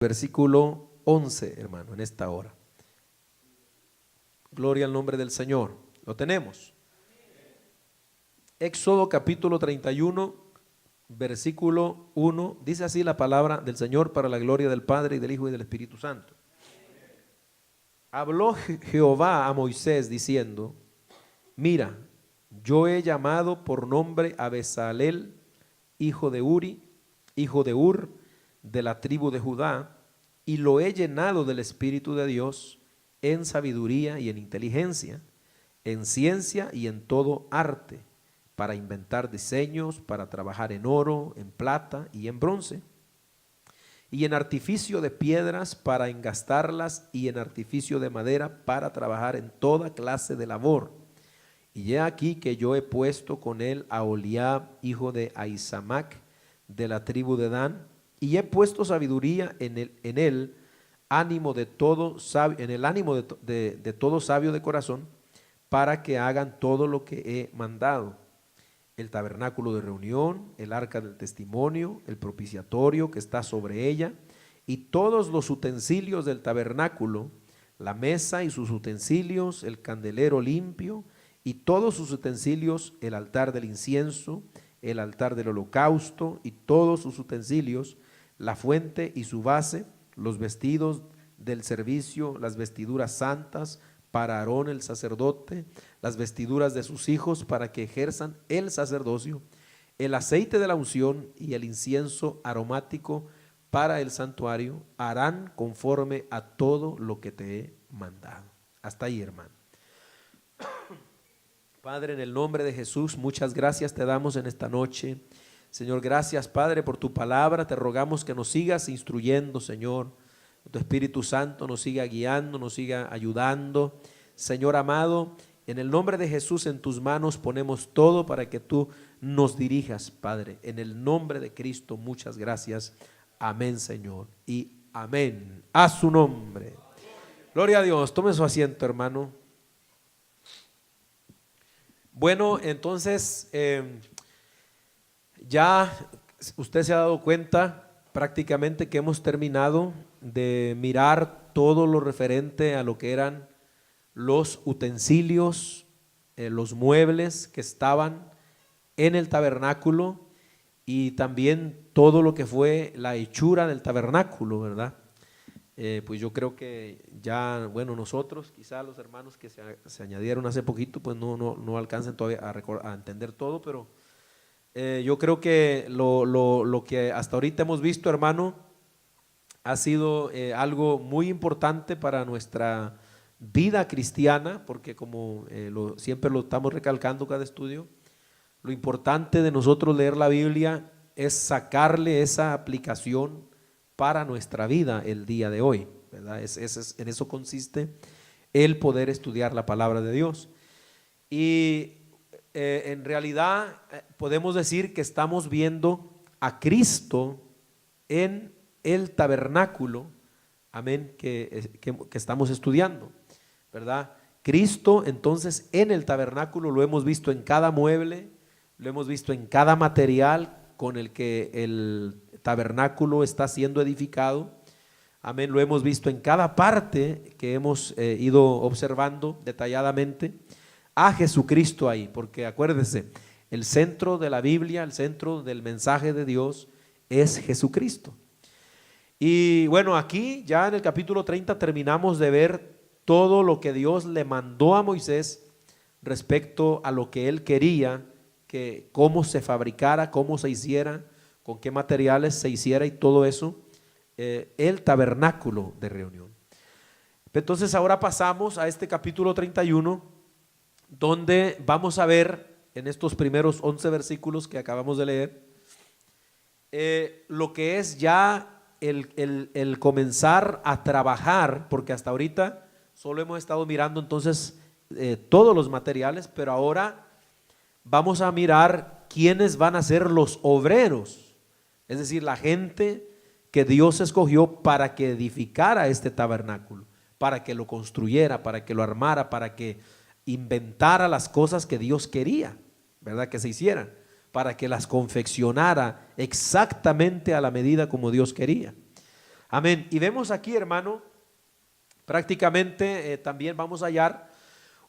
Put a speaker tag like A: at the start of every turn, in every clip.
A: versículo 11, hermano, en esta hora. Gloria al nombre del Señor. ¿Lo tenemos? Éxodo capítulo 31, versículo 1, dice así la palabra del Señor para la gloria del Padre y del Hijo y del Espíritu Santo. Habló Jehová a Moisés diciendo: mira, yo he llamado por nombre a Bezalel, hijo de Uri, hijo de Ur, de la tribu de Judá, y lo he llenado del Espíritu de Dios en sabiduría y en inteligencia, en ciencia y en todo arte, para inventar diseños, para trabajar en oro, en plata y en bronce, y en artificio de piedras para engastarlas, y en artificio de madera para trabajar en toda clase de labor. Y he aquí que yo he puesto con él a Oliab, hijo de Ahisamac, de la tribu de Dan, y he puesto sabiduría en él ánimo de todo sabio, en el ánimo de todo sabio de corazón, para que hagan todo lo que he mandado: el tabernáculo de reunión, el arca del testimonio, el propiciatorio que está sobre ella, y todos los utensilios del tabernáculo, la mesa y sus utensilios, el candelero limpio y todos sus utensilios, el altar del incienso, el altar del holocausto y todos sus utensilios, la fuente y su base, los vestidos del servicio, las vestiduras santas para Aarón el sacerdote, las vestiduras de sus hijos para que ejerzan el sacerdocio, el aceite de la unción y el incienso aromático para el santuario, harán conforme a todo lo que te he mandado. Hasta ahí, hermano. Padre, en el nombre de Jesús, muchas gracias te damos en esta noche. Señor, gracias, Padre, por tu palabra. Te rogamos que nos sigas instruyendo, Señor. Tu Espíritu Santo nos siga guiando, nos siga ayudando. Señor amado, en el nombre de Jesús en tus manos ponemos todo para que tú nos dirijas, Padre. En el nombre de Cristo, muchas gracias. Amén, Señor, y amén. A su nombre. Gloria a Dios. Tome su asiento, hermano. Bueno, entonces, ya usted se ha dado cuenta prácticamente que hemos terminado de mirar todo lo referente a lo que eran los utensilios, los muebles que estaban en el tabernáculo, y también todo lo que fue la hechura del tabernáculo, ¿verdad? Pues yo creo que ya, bueno, nosotros, quizá los hermanos que se añadieron hace poquito, pues no alcancen todavía a entender todo, pero yo creo que lo que hasta ahorita hemos visto, hermano, ha sido algo muy importante para nuestra vida cristiana, porque como siempre lo estamos recalcando cada estudio, lo importante de nosotros leer la Biblia es sacarle esa aplicación para nuestra vida el día de hoy, ¿verdad? En eso consiste el poder estudiar la palabra de Dios. Y en realidad podemos decir que estamos viendo a Cristo en el tabernáculo, amén, que estamos estudiando, ¿verdad? Cristo entonces en el tabernáculo lo hemos visto en cada mueble, lo hemos visto en cada material con el que el tabernáculo está siendo edificado, amén, lo hemos visto en cada parte que hemos ido observando detalladamente a Jesucristo ahí, porque acuérdese, el centro de la Biblia, el centro del mensaje de Dios es Jesucristo. Y bueno, aquí ya en el capítulo 30 terminamos de ver todo lo que Dios le mandó a Moisés respecto a lo que él quería, que cómo se fabricara, cómo se hiciera, con qué materiales se hiciera y todo eso, el tabernáculo de reunión. Entonces ahora pasamos a este capítulo 31, donde vamos a ver en estos primeros 11 versículos que acabamos de leer, lo que es ya el comenzar a trabajar, porque hasta ahorita solo hemos estado mirando entonces todos los materiales, pero ahora vamos a mirar quiénes van a ser los obreros, es decir, la gente que Dios escogió para que edificara este tabernáculo, para que lo construyera, para que lo armara, para que inventara las cosas que Dios quería, ¿verdad? Que se hicieran, para que las confeccionara exactamente a la medida como Dios quería. Amén. Y vemos aquí, hermano, prácticamente también vamos a hallar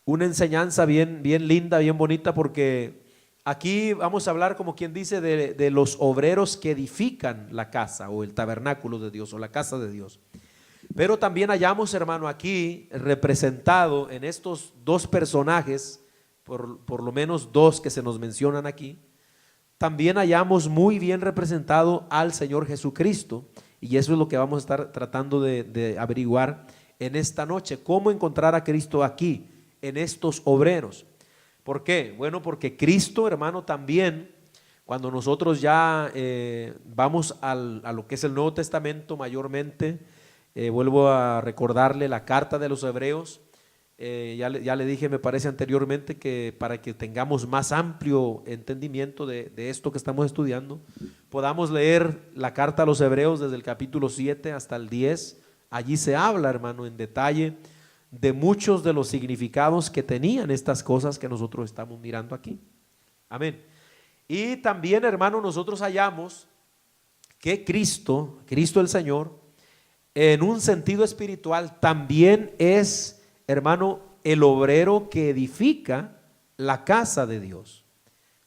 A: una enseñanza bien, bien linda, bien bonita, porque aquí vamos a hablar, como quien dice, de los obreros que edifican la casa o el tabernáculo de Dios o la casa de Dios. Pero también hallamos, hermano, aquí representado en estos dos personajes, por lo menos dos que se nos mencionan aquí, también hallamos muy bien representado al Señor Jesucristo. Y eso es lo que vamos a estar tratando de averiguar en esta noche. ¿Cómo encontrar a Cristo aquí, en estos obreros? ¿Por qué? Bueno, porque Cristo, hermano, también, cuando nosotros ya vamos a lo que es el Nuevo Testamento mayormente, vuelvo a recordarle la carta de los Hebreos. Ya le dije, me parece anteriormente, que para que tengamos más amplio entendimiento de esto que estamos estudiando, podamos leer la carta a los Hebreos desde el capítulo 7 hasta el 10. Allí se habla, hermano, en detalle de muchos de los significados que tenían estas cosas que nosotros estamos mirando aquí. Amén. Y también, hermano, nosotros hallamos que Cristo el Señor, en un sentido espiritual, también es, hermano, el obrero que edifica la casa de Dios.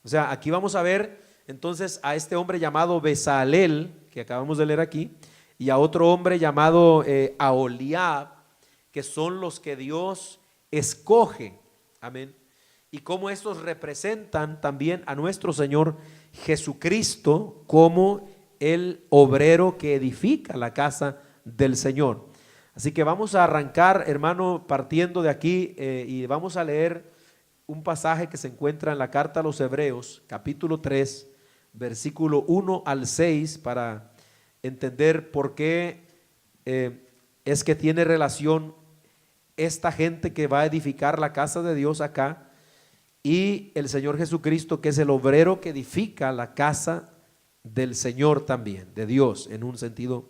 A: O sea, aquí vamos a ver entonces a este hombre llamado Bezalel, que acabamos de leer aquí, y a otro hombre llamado Aholiab, que son los que Dios escoge. Amén. Y cómo estos representan también a nuestro Señor Jesucristo como el obrero que edifica la casa del Señor. Así que vamos a arrancar, hermano, partiendo de aquí, y vamos a leer un pasaje que se encuentra en la carta a los Hebreos, capítulo 3, versículo 1 al 6, para entender por qué es que tiene relación esta gente que va a edificar la casa de Dios acá y el Señor Jesucristo, que es el obrero que edifica la casa del Señor también, de Dios, en un sentido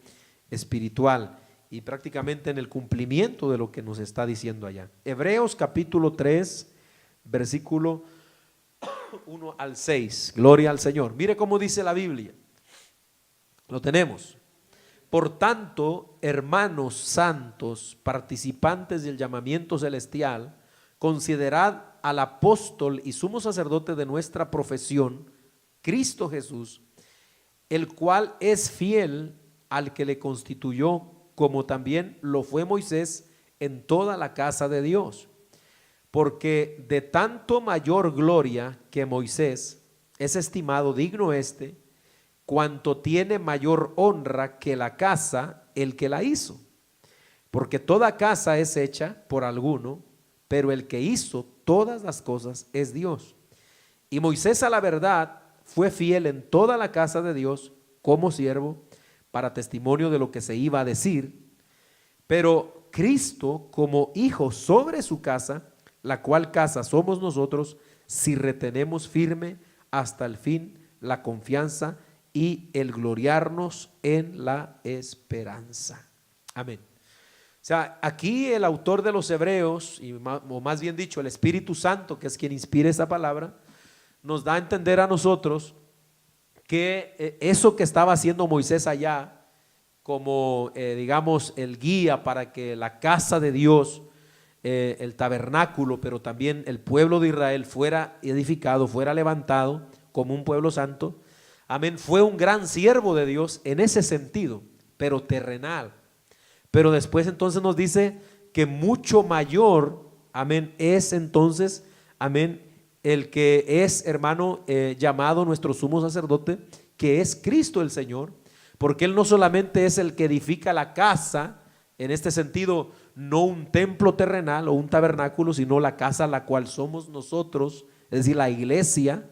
A: espiritual y prácticamente en el cumplimiento de lo que nos está diciendo allá. Hebreos capítulo 3, versículo 1 al 6. Gloria al Señor. Mire cómo dice la Biblia. Lo tenemos. Por tanto, hermanos santos, participantes del llamamiento celestial, considerad al apóstol y sumo sacerdote de nuestra profesión, Cristo Jesús, el cual es fiel al que le constituyó, como también lo fue Moisés en toda la casa de Dios. Porque de tanto mayor gloria que Moisés es estimado digno este, cuanto tiene mayor honra que la casa el que la hizo. Porque toda casa es hecha por alguno, pero el que hizo todas las cosas es Dios. Y Moisés, a la verdad, fue fiel en toda la casa de Dios como siervo, para testimonio de lo que se iba a decir, pero Cristo como hijo sobre su casa, la cual casa somos nosotros, si retenemos firme hasta el fin la confianza y el gloriarnos en la esperanza. Amén. O sea, aquí el autor de los Hebreos, o más bien dicho, el Espíritu Santo, que es quien inspira esa palabra, nos da a entender a nosotros que eso que estaba haciendo Moisés allá, como digamos el guía para que la casa de Dios, el tabernáculo, pero también el pueblo de Israel fuera edificado, fuera levantado como un pueblo santo, amén, fue un gran siervo de Dios en ese sentido, pero terrenal. Pero después entonces nos dice que mucho mayor, amén, es entonces, amén, el que es, hermano, llamado nuestro sumo sacerdote, que es Cristo el Señor, porque Él no solamente es el que edifica la casa, en este sentido, no un templo terrenal o un tabernáculo, sino la casa la cual somos nosotros, es decir, la iglesia,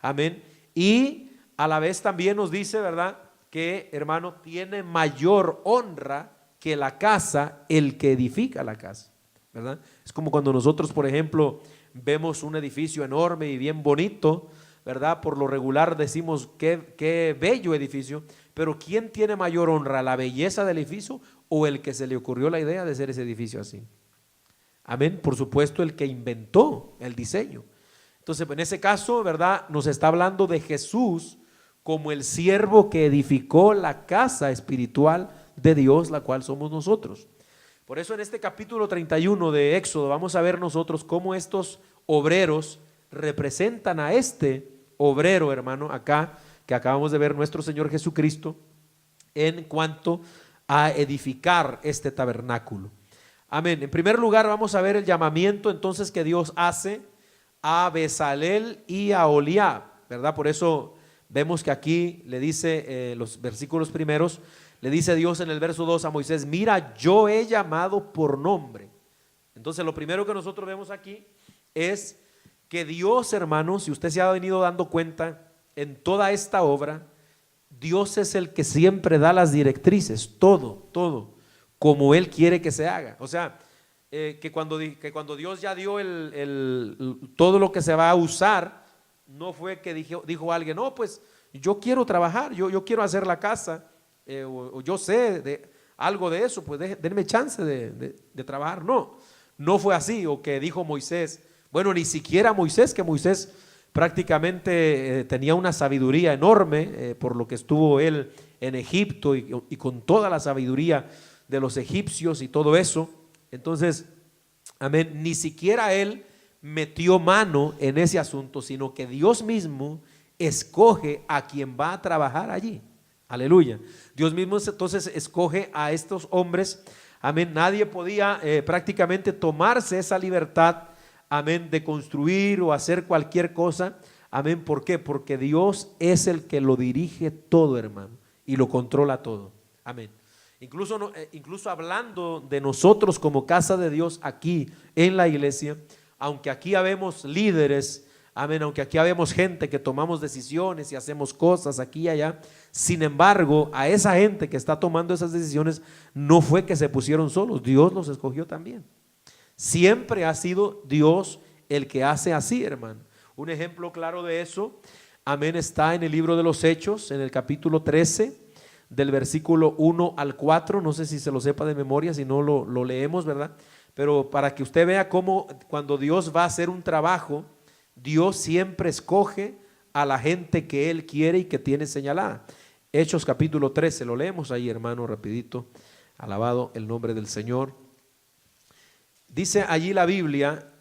A: amén, y a la vez también nos dice, ¿verdad?, que, hermano, tiene mayor honra que la casa el que edifica la casa, ¿verdad? Es como cuando nosotros, por ejemplo, vemos un edificio enorme y bien bonito, ¿verdad? Por lo regular decimos qué bello edificio, pero ¿quién tiene mayor honra, la belleza del edificio o el que se le ocurrió la idea de hacer ese edificio así? Amén, por supuesto el que inventó el diseño. Entonces, en ese caso, ¿verdad?, nos está hablando de Jesús como el siervo que edificó la casa espiritual de Dios, la cual somos nosotros. Por eso en este capítulo 31 de Éxodo vamos a ver nosotros cómo estos obreros representan a este obrero, hermano, acá, que acabamos de ver, nuestro Señor Jesucristo, en cuanto a edificar este tabernáculo. Amén. En primer lugar vamos a ver el llamamiento entonces que Dios hace a Bezalel y a Oholiab, ¿verdad? Por eso vemos que aquí le dice, los versículos primeros, le dice Dios en el verso 2 a Moisés: mira, yo he llamado por nombre. Entonces lo primero que nosotros vemos aquí es que Dios, hermanos, si usted se ha venido dando cuenta en toda esta obra, Dios es el que siempre da las directrices, todo, como Él quiere que se haga. O sea, que cuando Dios ya dio todo lo que se va a usar, no fue que dijo alguien: no, pues yo quiero trabajar, yo quiero hacer la casa, o yo sé de algo de eso, pues denme chance de trabajar. No fue así. O que dijo Moisés, bueno, ni siquiera Moisés, que Moisés prácticamente tenía una sabiduría enorme, por lo que estuvo él en Egipto y con toda la sabiduría de los egipcios y todo eso. Entonces, amén, ni siquiera él metió mano en ese asunto, sino que Dios mismo escoge a quien va a trabajar allí. Aleluya. Dios mismo entonces escoge a estos hombres. Amén. Nadie podía prácticamente tomarse esa libertad, amén, de construir o hacer cualquier cosa. Amén. ¿Por qué? Porque Dios es el que lo dirige todo, hermano, y lo controla todo. Amén. Incluso hablando de nosotros como casa de Dios aquí en la iglesia, aunque aquí habemos líderes, amén, aunque aquí habemos gente que tomamos decisiones y hacemos cosas aquí y allá, sin embargo, a esa gente que está tomando esas decisiones no fue que se pusieron solos, Dios los escogió también. Siempre ha sido Dios el que hace así, hermano. Un ejemplo claro de eso, amén, está en el libro de los Hechos, en el capítulo 13, del versículo 1 al 4. No sé si se lo sepa de memoria, si no lo leemos, ¿verdad? Pero para que usted vea cómo cuando Dios va a hacer un trabajo, Dios siempre escoge a la gente que Él quiere y que tiene señalada. Hechos capítulo 13, lo leemos ahí, hermano, rapidito. Alabado el nombre del Señor. Dice allí la Biblia,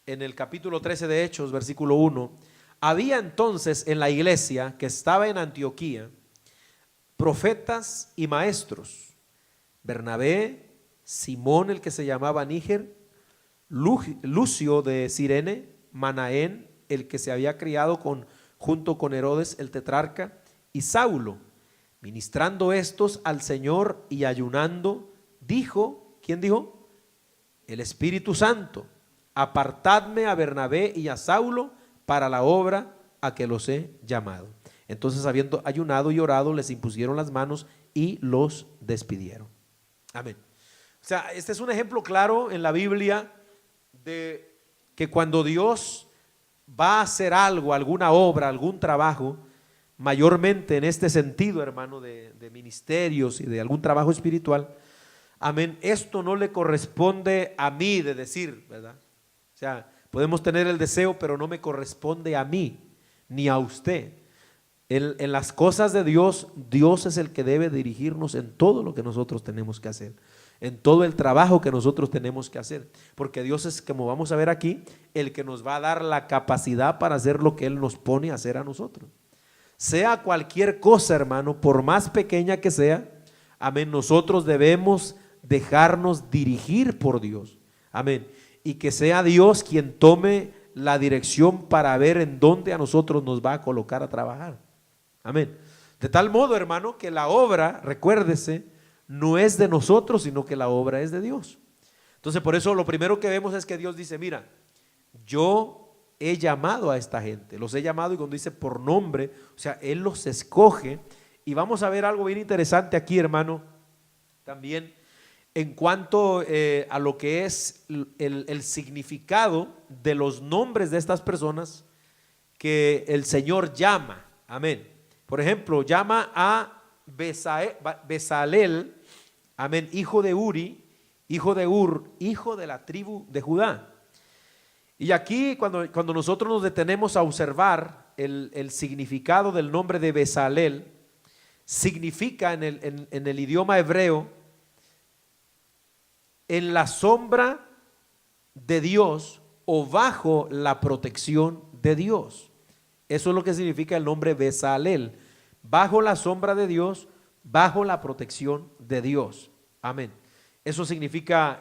A: en el capítulo 13 de Hechos, versículo 1: había entonces en la iglesia que estaba en Antioquía profetas y maestros: Bernabé, Simón el que se llamaba Níger, Lucio de Cirene, Manaén el que se había criado junto con Herodes el tetrarca, y Saulo. Ministrando estos al Señor y ayunando, dijo, ¿quién dijo? El Espíritu Santo: apartadme a Bernabé y a Saulo para la obra a que los he llamado. Entonces, habiendo ayunado y orado, les impusieron las manos y los despidieron. Amén. O sea, este es un ejemplo claro en la Biblia de que cuando Dios va a hacer algo, alguna obra, algún trabajo, mayormente en este sentido, hermano, de ministerios y de algún trabajo espiritual, amén, esto no le corresponde a mí de decir, ¿verdad? O sea, podemos tener el deseo, pero no me corresponde a mí ni a usted. En las cosas de Dios, Dios es el que debe dirigirnos en todo lo que nosotros tenemos que hacer, en todo el trabajo que nosotros tenemos que hacer, porque Dios es, como vamos a ver aquí, el que nos va a dar la capacidad para hacer lo que Él nos pone a hacer a nosotros. Sea cualquier cosa, hermano, por más pequeña que sea, amén, nosotros debemos dejarnos dirigir por Dios, amén, y que sea Dios quien tome la dirección para ver en dónde a nosotros nos va a colocar a trabajar. Amén. De tal modo, hermano, que la obra, recuérdese, no es de nosotros, sino que la obra es de Dios. Entonces, por eso lo primero que vemos es que Dios dice: mira, yo he llamado a esta gente, los he llamado, y cuando dice por nombre, o sea, Él los escoge. Y vamos a ver algo bien interesante aquí, hermano, también en cuanto a lo que es el significado de los nombres de estas personas que el Señor llama. Amén. Por ejemplo, llama a Bezalel, amén, hijo de Uri, hijo de Ur, hijo de la tribu de Judá. Y aquí cuando nosotros nos detenemos a observar el significado del nombre de Bezalel, significa en el idioma hebreo, en la sombra de Dios o bajo la protección de Dios. Eso es lo que significa el nombre Bezalel, bajo la sombra de Dios, bajo la protección de Dios. Amén. Eso significa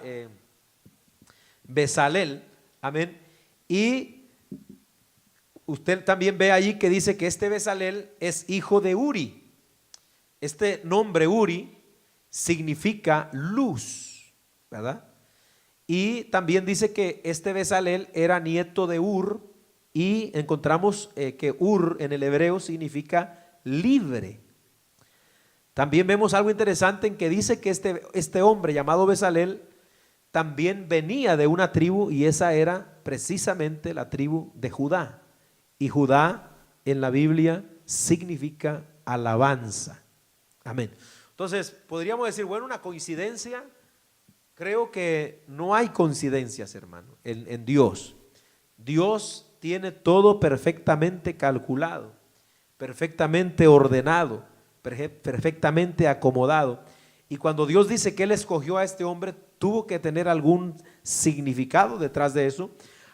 A: Bezalel. Amén. Y usted también ve allí que dice que este Bezalel es hijo de Uri. Este nombre Uri significa luz, ¿verdad? Y también dice que este Bezalel era nieto de Ur, y encontramos que Ur en el hebreo significa libre. También vemos algo interesante en que dice que este hombre llamado Bezalel también venía de una tribu, y esa era precisamente la tribu de Judá. Y Judá en la Biblia significa alabanza. Amén. Entonces podríamos decir, bueno, una coincidencia. Creo que no hay coincidencias, hermano, en Dios. Dios tiene todo perfectamente calculado, perfectamente ordenado, perfectamente acomodado. Y cuando Dios dice que Él escogió a este hombre, tuvo que tener algún significado detrás de eso.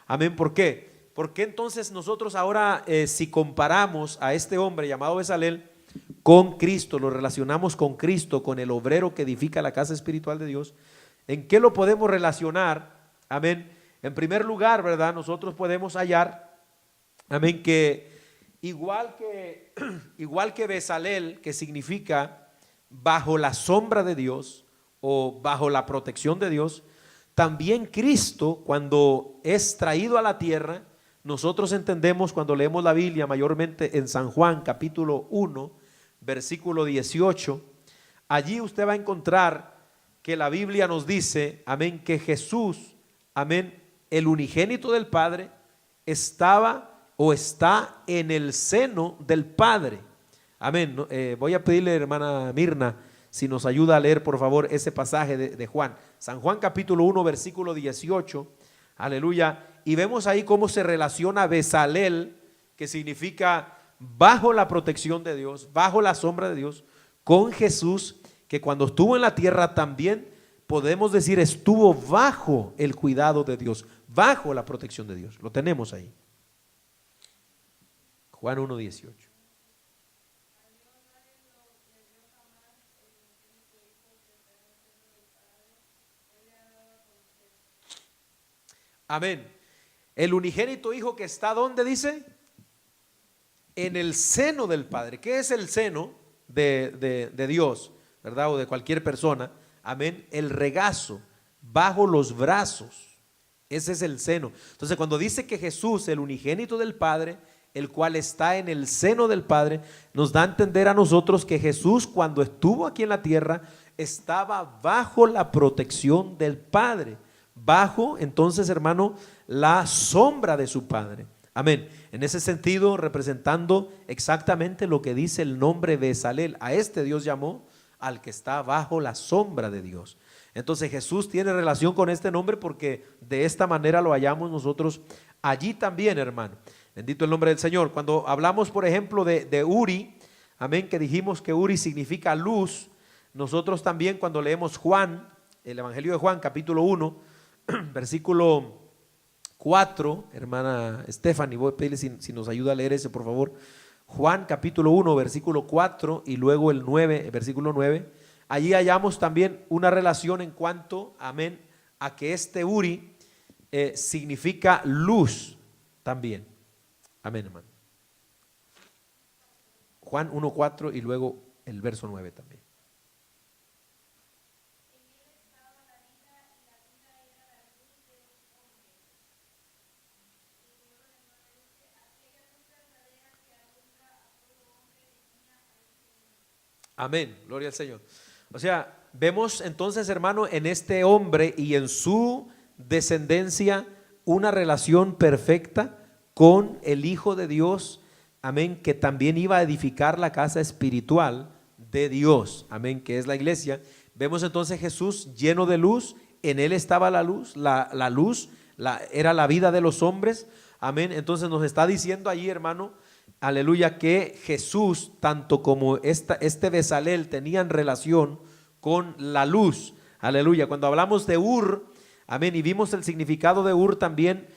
A: Amén. ¿Por qué? Porque entonces nosotros ahora, si comparamos a este hombre llamado Bezalel con Cristo, lo relacionamos con Cristo, con el obrero que edifica la casa espiritual de Dios, ¿en qué lo podemos relacionar? Amén. En primer lugar, ¿verdad? Nosotros podemos hallar, amén, que igual que Bezalel, que significa bajo la sombra de Dios o bajo la protección de Dios, también Cristo, cuando es traído a la tierra, nosotros entendemos cuando leemos la Biblia, mayormente en San Juan capítulo 1, versículo 18, allí usted va a encontrar que la Biblia nos dice, amén, que Jesús, amén, el unigénito del Padre, estaba o está en el seno del Padre. Amén. Voy a pedirle, hermana Mirna, si nos ayuda a leer por favor ese pasaje de Juan, San Juan capítulo 1 versículo 18, aleluya, y vemos ahí cómo se relaciona Bezalel, que significa bajo la protección de Dios, bajo la sombra de Dios, con Jesús, que cuando estuvo en la tierra también podemos decir estuvo bajo el cuidado de Dios, bajo la protección de Dios. Lo tenemos ahí. Juan 1:18. Amén. El unigénito Hijo que está, ¿dónde dice? En el seno del Padre. ¿Qué es el seno de Dios, verdad? O de cualquier persona. Amén. El regazo, bajo los brazos. Ese es el seno. Entonces cuando dice que Jesús, el unigénito del Padre, el cual está en el seno del Padre, nos da a entender a nosotros que Jesús, cuando estuvo aquí en la tierra, estaba bajo la protección del Padre, bajo entonces, hermano, la sombra de su Padre. Amén. En ese sentido, representando exactamente lo que dice el nombre Bezalel. A este Dios llamó al que está bajo la sombra de Dios. Entonces Jesús tiene relación con este nombre porque de esta manera lo hallamos nosotros allí también, hermano. Bendito el nombre del Señor. Cuando hablamos, por ejemplo, de Uri, amén, que dijimos que Uri significa luz, nosotros también cuando leemos Juan, el Evangelio de Juan, capítulo 1, versículo 4, hermana Stephanie, voy a pedirle si nos ayuda a leer ese, por favor. Juan, capítulo 1, versículo 4 y luego el 9, versículo 9. Allí hallamos también una relación en cuanto, amén, a que este Uri significa luz también. Amén, hermano. Juan 1:4 y luego el verso 9 también. Amén, gloria al Señor. O sea, vemos entonces, hermano, en este hombre y en su descendencia una relación perfecta con el Hijo de Dios, amén, que también iba a edificar la casa espiritual de Dios, amén, que es la iglesia. Vemos entonces Jesús lleno de luz, en él estaba la luz, la luz era la vida de los hombres, amén. Entonces nos está diciendo allí, hermano, aleluya, que Jesús, tanto como este Bezalel, tenían relación con la luz, aleluya. Cuando hablamos de Ur, amén, y vimos el significado de Ur también,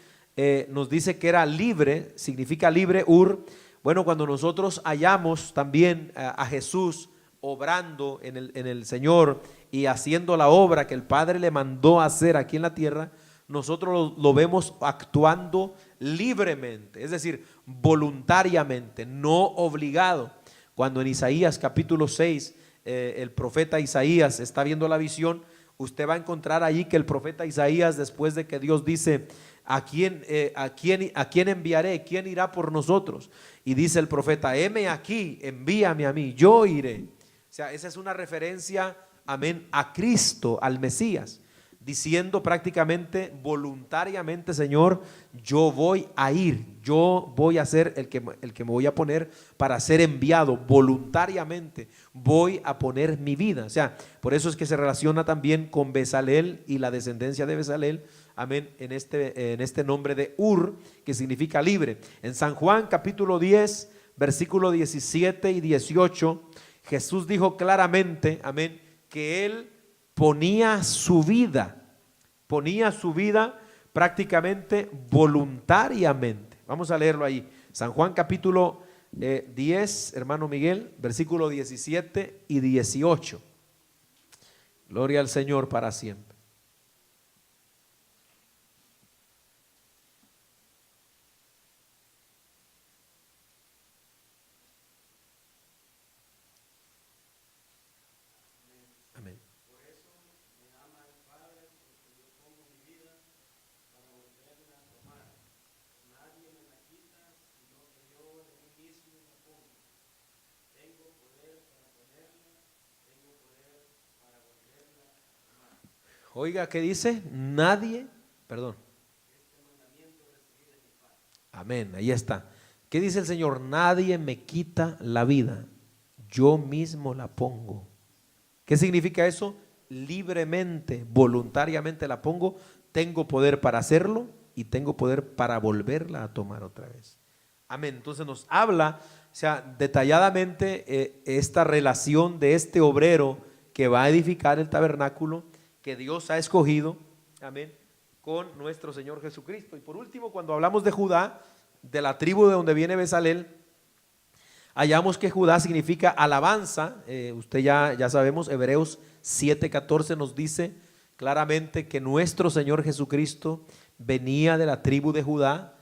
A: nos dice que era libre, significa libre Ur. Bueno, cuando nosotros hallamos también a Jesús obrando en el Señor y haciendo la obra que el Padre le mandó a hacer aquí en la tierra, nosotros lo vemos actuando libremente, es decir, voluntariamente, no obligado. Cuando en Isaías capítulo 6, el profeta Isaías está viendo la visión, usted va a encontrar allí que el profeta Isaías, después de que Dios dice, ¿a quién enviaré? ¿Quién irá por nosotros? Y dice el profeta, heme aquí, envíame a mí, yo iré. O sea, esa es una referencia, amén, a Cristo, al Mesías, diciendo prácticamente voluntariamente, Señor, yo voy a ir, yo voy a ser el que me voy a poner para ser enviado, voluntariamente voy a poner mi vida. O sea, por eso es que se relaciona también con Bezalel y la descendencia de Bezalel, amén, en este nombre de Ur, que significa libre. En San Juan capítulo 10, versículo 17 y 18, Jesús dijo claramente, amén, que Él ponía su vida prácticamente voluntariamente. Vamos a leerlo ahí. San Juan capítulo 10, hermano Miguel, versículo 17 y 18. Gloria al Señor para siempre. Amén. Oiga, ¿qué dice? Nadie, perdón. Amén, ahí está. ¿Qué dice el Señor? Nadie me quita la vida, yo mismo la pongo. ¿Qué significa eso? Libremente, voluntariamente la pongo. Tengo poder para hacerlo y tengo poder para volverla a tomar otra vez. Amén. Entonces nos habla, o sea, detalladamente esta relación de este obrero que va a edificar el tabernáculo que Dios ha escogido, amén, con nuestro Señor Jesucristo. Y por último, cuando hablamos de Judá, de la tribu de donde viene Bezalel, hallamos que Judá significa alabanza. Usted ya sabemos, Hebreos 7:14 nos dice claramente que nuestro Señor Jesucristo venía de la tribu de Judá.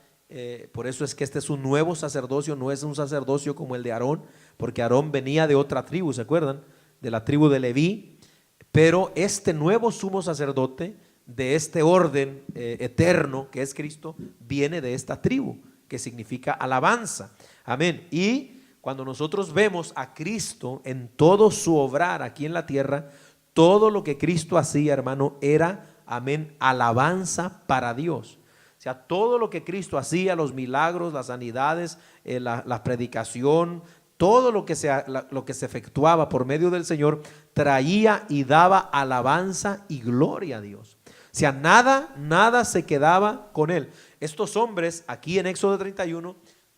A: Por eso es que este es un nuevo sacerdocio, no es un sacerdocio como el de Aarón, porque Aarón venía de otra tribu, ¿se acuerdan? De la tribu de Leví. Pero este nuevo sumo sacerdote de este orden eterno que es Cristo, viene de esta tribu, que significa alabanza. Amén. Y cuando nosotros vemos a Cristo en todo su obrar aquí en la tierra, todo lo que Cristo hacía, hermano, era, amén, alabanza para Dios. O sea, todo lo que Cristo hacía, los milagros, las sanidades, la predicación, todo lo que se efectuaba por medio del Señor, traía y daba alabanza y gloria a Dios. O sea, nada se quedaba con él. Estos hombres aquí en Éxodo 31,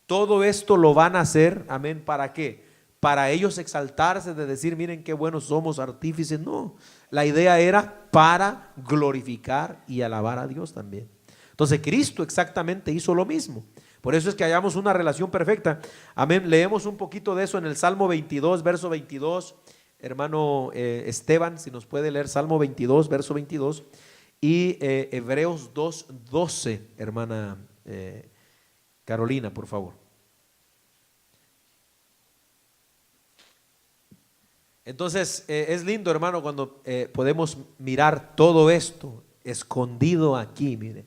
A: todo esto lo van a hacer, amén, ¿para qué? Para ellos exaltarse, de decir, miren qué buenos somos, artífices. No, la idea era para glorificar y alabar a Dios también. Entonces Cristo exactamente hizo lo mismo. Por eso es que hallamos una relación perfecta. Amén. Leemos un poquito de eso en el Salmo 22, verso 22. Hermano Esteban, si nos puede leer Salmo 22, verso 22. Y Hebreos 2, 12, hermana Carolina, por favor. Entonces es lindo, hermano, cuando podemos mirar todo esto escondido aquí, mire,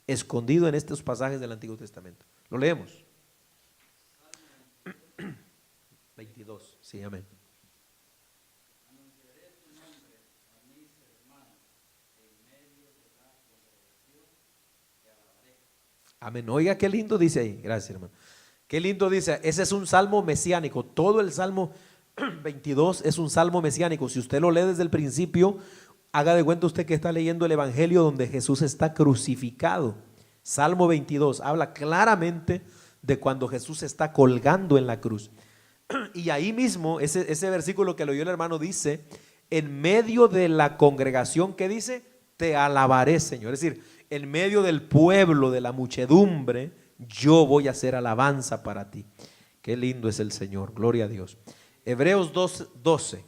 A: escondido en estos pasajes del Antiguo Testamento. Lo leemos. 22, sí, amén. Amén. Oiga, qué lindo dice ahí. Gracias, hermano. Qué lindo dice. Ese es un salmo mesiánico. Todo el Salmo 22 es un salmo mesiánico. Si usted lo lee desde el principio, haga de cuenta usted que está leyendo el Evangelio donde Jesús está crucificado. Salmo 22 habla claramente de cuando Jesús está colgando en la cruz. Y ahí mismo, ese versículo que leyó el hermano dice, en medio de la congregación, ¿qué dice? Te alabaré, Señor. Es decir, en medio del pueblo, de la muchedumbre, yo voy a hacer alabanza para ti. Qué lindo es el Señor, gloria a Dios. Hebreos 12.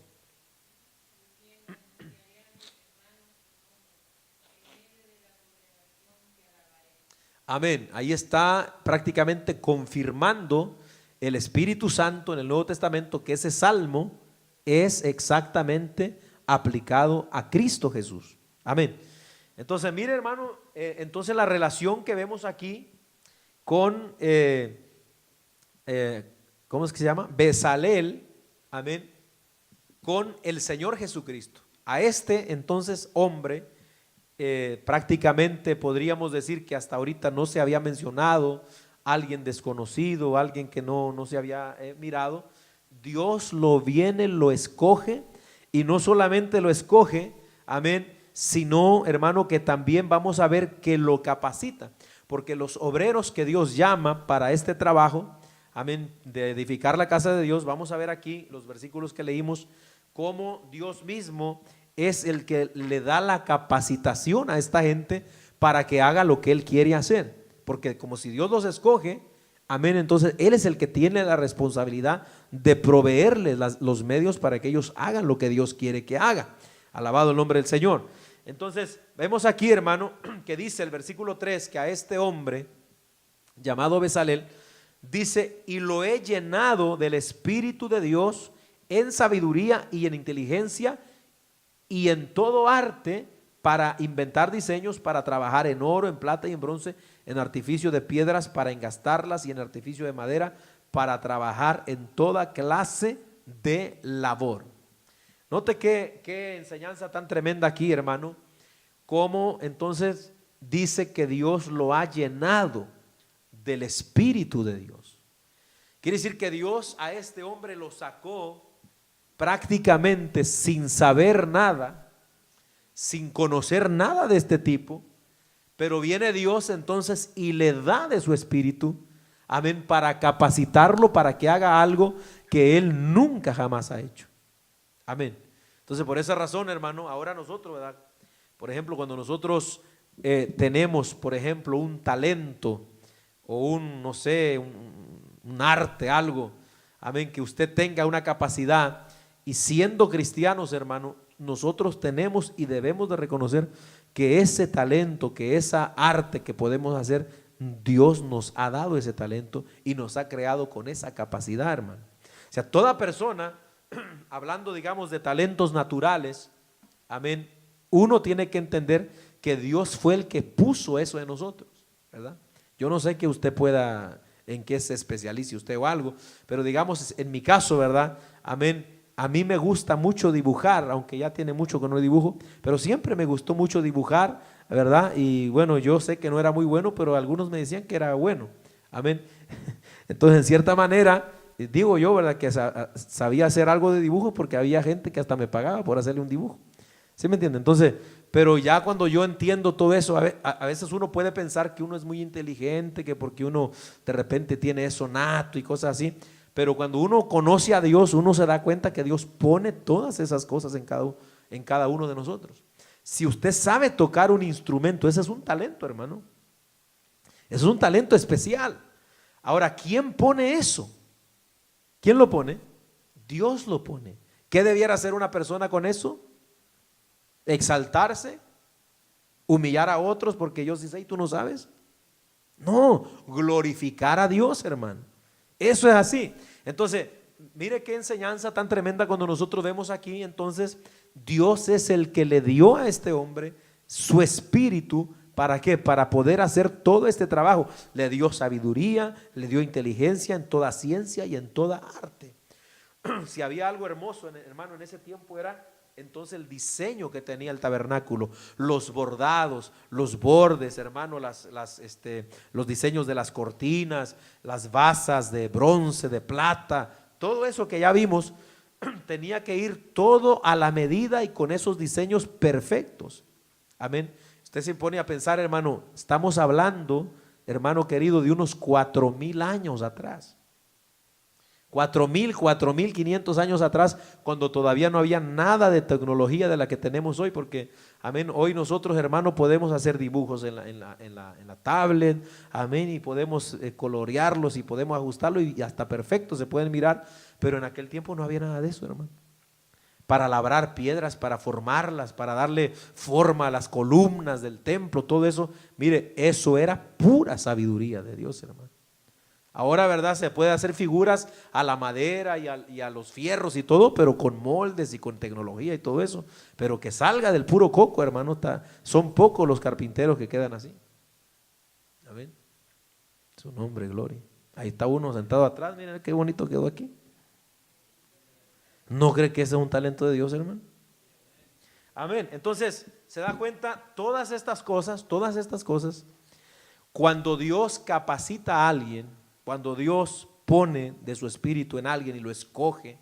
A: Amén. Ahí está prácticamente confirmando el Espíritu Santo en el Nuevo Testamento que ese salmo es exactamente aplicado a Cristo Jesús. Amén. Entonces, mire, hermano, entonces la relación que vemos aquí con, ¿cómo es que se llama? Bezalel, amén, con el Señor Jesucristo. A este entonces hombre, prácticamente podríamos decir que hasta ahorita no se había mencionado, alguien desconocido, alguien que no se había mirado. Dios lo viene, lo escoge, y no solamente lo escoge, amén, sino, hermano, que también vamos a ver que lo capacita, porque los obreros que Dios llama para este trabajo, amén, de edificar la casa de Dios, vamos a ver aquí los versículos que leímos, cómo Dios mismo es el que le da la capacitación a esta gente para que haga lo que Él quiere hacer, porque como si Dios los escoge, amén, entonces Él es el que tiene la responsabilidad de proveerles los medios para que ellos hagan lo que Dios quiere que haga. Alabado el nombre del Señor. Entonces vemos aquí, hermano, que dice el versículo 3 que a este hombre llamado Bezalel dice: y lo he llenado del Espíritu de Dios en sabiduría y en inteligencia y en todo arte, para inventar diseños, para trabajar en oro, en plata y en bronce, en artificio de piedras para engastarlas y en artificio de madera para trabajar en toda clase de labor. Note qué enseñanza tan tremenda aquí, hermano, cómo entonces dice que Dios lo ha llenado del Espíritu de Dios. Quiere decir que Dios a este hombre lo sacó prácticamente sin saber nada, sin conocer nada de este tipo, pero viene Dios entonces y le da de su Espíritu, amén, para capacitarlo para que haga algo que él nunca jamás ha hecho. Amén. Entonces, por esa razón, hermano, ahora nosotros, ¿verdad? Por ejemplo, cuando nosotros tenemos, por ejemplo, un talento o no sé, un arte, algo, amén, que usted tenga una capacidad, y siendo cristianos, hermano, nosotros tenemos y debemos de reconocer que ese talento, que esa arte que podemos hacer, Dios nos ha dado ese talento y nos ha creado con esa capacidad, hermano. O sea, toda persona, hablando, digamos, de talentos naturales, amén, uno tiene que entender que Dios fue el que puso eso en nosotros, ¿verdad? Yo no sé que usted pueda, en qué se especialice usted o algo, pero digamos, en mi caso, ¿verdad? Amén. A mí me gusta mucho dibujar, aunque ya tiene mucho que no dibujo, pero siempre me gustó mucho dibujar, ¿verdad? Y bueno, yo sé que no era muy bueno, pero algunos me decían que era bueno. Amén. Entonces, en cierta manera, digo yo, ¿verdad?, que sabía hacer algo de dibujo, porque había gente que hasta me pagaba por hacerle un dibujo. ¿Sí me entiende? Entonces, pero ya cuando yo entiendo todo eso, a veces uno puede pensar que uno es muy inteligente, que porque uno de repente tiene eso nato y cosas así. Pero cuando uno conoce a Dios, uno se da cuenta que Dios pone todas esas cosas en cada uno de nosotros. Si usted sabe tocar un instrumento, ese es un talento, hermano. Ese es un talento especial. Ahora, ¿quién pone eso? ¿Quién lo pone? Dios lo pone. ¿Qué debiera hacer una persona con eso? ¿Exaltarse? ¿Humillar a otros porque yo sí sé y tú no sabes? No, glorificar a Dios, hermano. Eso es así. Entonces, mire qué enseñanza tan tremenda cuando nosotros vemos aquí. Entonces, Dios es el que le dio a este hombre su espíritu. ¿Para qué? Para poder hacer todo este trabajo. Le dio sabiduría, le dio inteligencia en toda ciencia y en toda arte. Si había algo hermoso, hermano, en ese tiempo era entonces el diseño que tenía el tabernáculo, los bordados, los bordes, hermano, los diseños de las cortinas, las basas de bronce, de plata, todo eso que ya vimos, tenía que ir todo a la medida y con esos diseños perfectos. Amén. Usted se pone a pensar, hermano, estamos hablando hermano querido, de unos 4,000 años atrás. 4,500 años atrás, cuando todavía no había nada de tecnología de la que tenemos hoy, porque, amén, hoy nosotros, hermano, podemos hacer dibujos en la tablet, amén, y podemos colorearlos y podemos ajustarlos y hasta perfecto se pueden mirar, pero en aquel tiempo no había nada de eso, hermano. Para labrar piedras, para formarlas, para darle forma a las columnas del templo, todo eso, mire, eso era pura sabiduría de Dios, hermano. Ahora, ¿verdad? Se puede hacer figuras a la madera y a los fierros y todo, pero con moldes y con tecnología y todo eso. Pero que salga del puro coco, hermano, son pocos los carpinteros que quedan así. Amén. Su nombre, gloria. Ahí está uno sentado atrás, miren qué bonito quedó aquí. ¿No cree que ese es un talento de Dios, hermano? Amén. Entonces, se da cuenta, todas estas cosas, cuando Dios capacita a alguien, cuando Dios pone de su espíritu en alguien y lo escoge,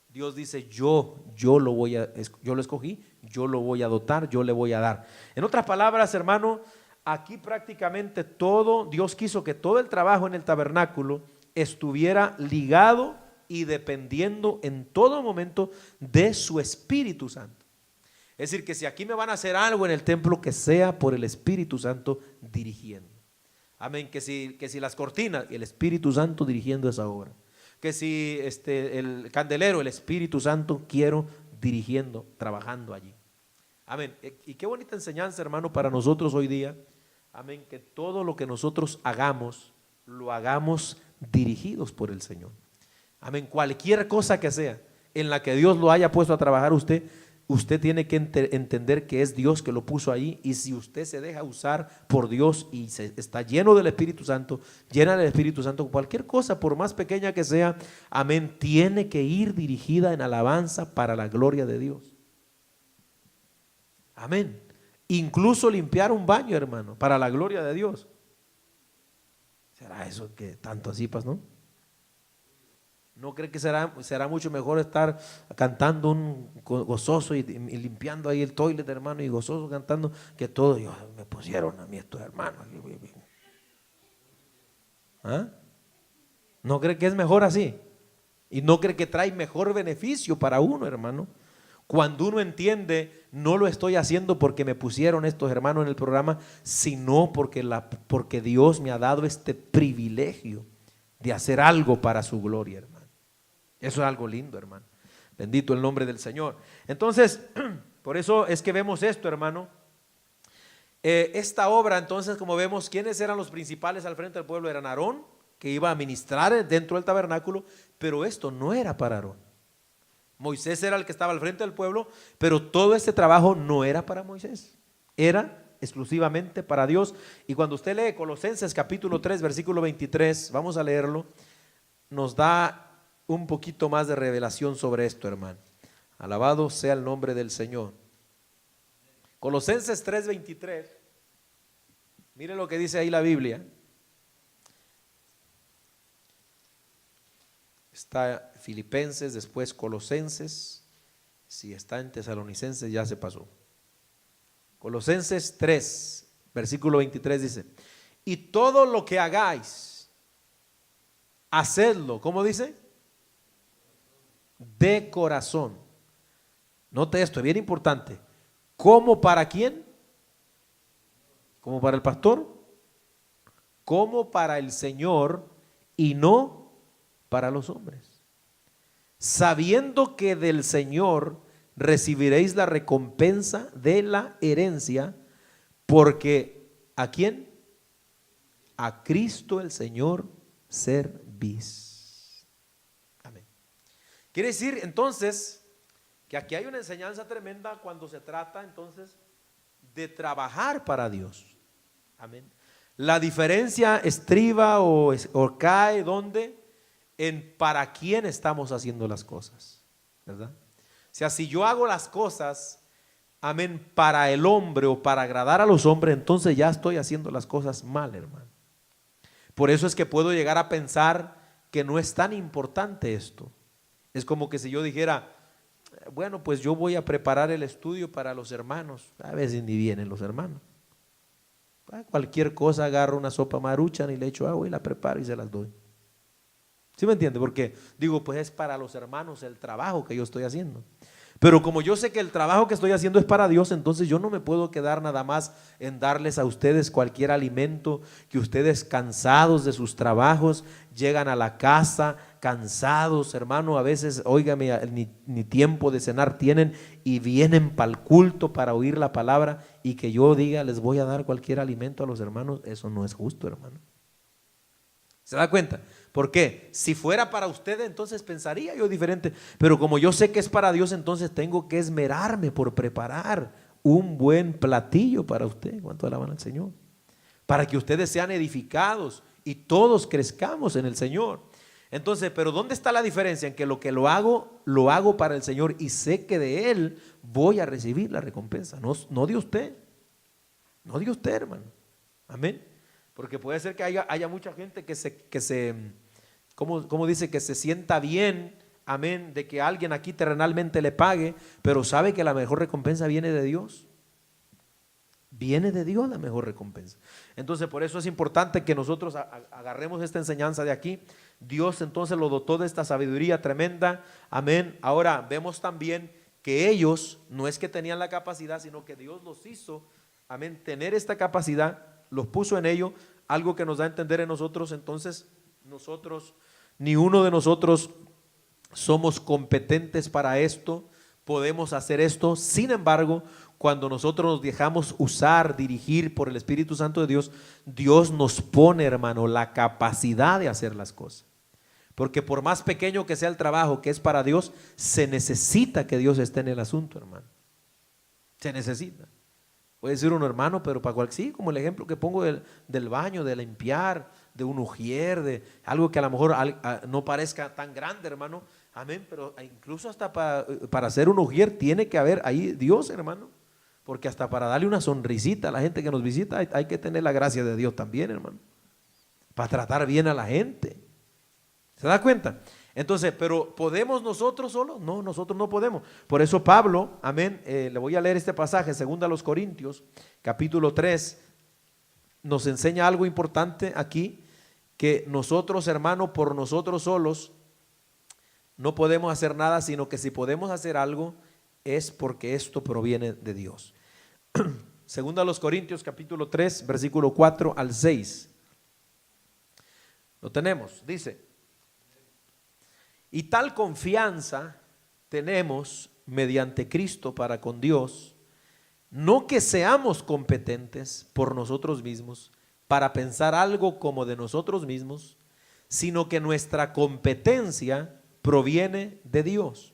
A: Dios dice, yo lo escogí, yo lo voy a dotar, yo le voy a dar. En otras palabras, hermano, aquí prácticamente todo, Dios quiso que todo el trabajo en el tabernáculo estuviera ligado y dependiendo en todo momento de su Espíritu Santo. Es decir, que si aquí me van a hacer algo en el templo, que sea por el Espíritu Santo dirigiendo. Amén, que si las cortinas, el Espíritu Santo dirigiendo esa obra. Que si el candelero, el Espíritu Santo quiero dirigiendo, trabajando allí. Amén. Y qué bonita enseñanza, hermano, para nosotros hoy día. Amén, que todo lo que nosotros hagamos, lo hagamos dirigidos por el Señor. Amén, cualquier cosa que sea en la que Dios lo haya puesto a trabajar usted tiene que entender que es Dios que lo puso ahí, y si usted se deja usar por Dios y está lleno del Espíritu Santo, llena del Espíritu Santo, cualquier cosa, por más pequeña que sea, amén, tiene que ir dirigida en alabanza para la gloria de Dios. Amén. Incluso limpiar un baño, hermano, para la gloria de Dios. ¿Será eso que tanto así, pues, no? ¿No cree que será mucho mejor estar cantando un gozoso y limpiando ahí el toilet, hermano, y gozoso cantando, que todo? Me pusieron a mí estos hermanos. ¿Ah? ¿No cree que es mejor así? ¿Y no cree que trae mejor beneficio para uno, hermano? Cuando uno entiende, no lo estoy haciendo porque me pusieron estos hermanos en el programa, sino porque Dios me ha dado este privilegio de hacer algo para su gloria, hermano. Eso es algo lindo, hermano. Bendito el nombre del Señor. Entonces, por eso es que vemos esto, hermano. Esta obra, entonces, como vemos, ¿quiénes eran los principales al frente del pueblo? Eran Aarón, que iba a ministrar dentro del tabernáculo, pero esto no era para Aarón. Moisés era el que estaba al frente del pueblo, pero todo este trabajo no era para Moisés, era exclusivamente para Dios. Y cuando usted lee Colosenses capítulo 3, versículo 23, vamos a leerlo, nos da un poquito más de revelación sobre esto, hermano. Alabado sea el nombre del Señor. Colosenses 3:23. Mire lo que dice ahí la Biblia. Está Filipenses, después Colosenses. Si está en Tesalonicenses ya se pasó. Colosenses 3, versículo 23 dice: y todo lo que hagáis, hacedlo, ¿cómo dice? De corazón. Note esto, es bien importante. ¿Cómo para quién? ¿Como para el pastor? Como para el Señor y no para los hombres, sabiendo que del Señor recibiréis la recompensa de la herencia, porque ¿a quién? A Cristo el Señor servís. Quiere decir entonces que aquí hay una enseñanza tremenda cuando se trata entonces de trabajar para Dios. Amén. La diferencia estriba o cae ¿dónde? En para quién estamos haciendo las cosas, ¿verdad? O sea, si yo hago las cosas, amén, para el hombre o para agradar a los hombres, entonces ya estoy haciendo las cosas mal, hermano. Por eso es que puedo llegar a pensar que no es tan importante esto. Es como que si yo dijera, bueno, pues yo voy a preparar el estudio para los hermanos. A veces ni vienen los hermanos. Cualquier cosa agarro una sopa Maruchan y le echo agua y la preparo y se las doy. ¿Sí me entiende? Porque digo, pues es para los hermanos el trabajo que yo estoy haciendo. Pero como yo sé que el trabajo que estoy haciendo es para Dios, entonces yo no me puedo quedar nada más en darles a ustedes cualquier alimento, que ustedes cansados de sus trabajos llegan a la casa cansados, hermano, a veces, óigame, ni tiempo de cenar tienen y vienen para el culto para oír la palabra y que yo diga, les voy a dar cualquier alimento a los hermanos, eso no es justo, hermano. ¿Se da cuenta? ¿Por qué? Si fuera para ustedes, entonces pensaría yo diferente. Pero como yo sé que es para Dios, entonces tengo que esmerarme por preparar un buen platillo para usted. ¿Cuánto alaban al Señor? Para que ustedes sean edificados y todos crezcamos en el Señor. Entonces, pero ¿dónde está la diferencia? En que lo hago para el Señor y sé que de Él voy a recibir la recompensa. No de usted. No de usted, hermano. Amén. Porque puede ser que haya mucha gente ¿cómo dice? Que se sienta bien, amén, de que alguien aquí terrenalmente le pague, pero sabe que la mejor recompensa viene de Dios. Viene de Dios la mejor recompensa. Entonces por eso es importante que nosotros agarremos esta enseñanza de aquí. Dios entonces lo dotó de esta sabiduría tremenda, amén. Ahora vemos también que ellos no es que tenían la capacidad, sino que Dios los hizo, amén, tener esta capacidad, los puso en ello, algo que nos da a entender en nosotros. Entonces ni uno de nosotros somos competentes para esto, podemos hacer esto. Sin embargo, cuando nosotros nos dejamos usar, dirigir por el Espíritu Santo de Dios, Dios nos pone, hermano, la capacidad de hacer las cosas. Porque por más pequeño que sea el trabajo que es para Dios, se necesita que Dios esté en el asunto, hermano. Se necesita. Puede decir uno, hermano, pero para cual, sí, como el ejemplo que pongo del baño, de limpiar, de un ujier, de algo que a lo mejor no parezca tan grande, hermano. Amén, pero incluso hasta para hacer un ujier tiene que haber ahí Dios, hermano. Porque hasta para darle una sonrisita a la gente que nos visita hay que tener la gracia de Dios también, hermano. Para tratar bien a la gente. ¿Se da cuenta? Entonces, pero ¿podemos nosotros solos? No, nosotros no podemos. Por eso Pablo, amén, le voy a leer este pasaje, 2 Corintios, capítulo 3, nos enseña algo importante aquí, que nosotros, hermano, por nosotros solos no podemos hacer nada, sino que si podemos hacer algo es porque esto proviene de Dios. 2 Corintios, capítulo 3, versículo 4 al 6. Lo tenemos, dice: y tal confianza tenemos mediante Cristo para con Dios, no que seamos competentes por nosotros mismos para pensar algo como de nosotros mismos, sino que nuestra competencia proviene de Dios,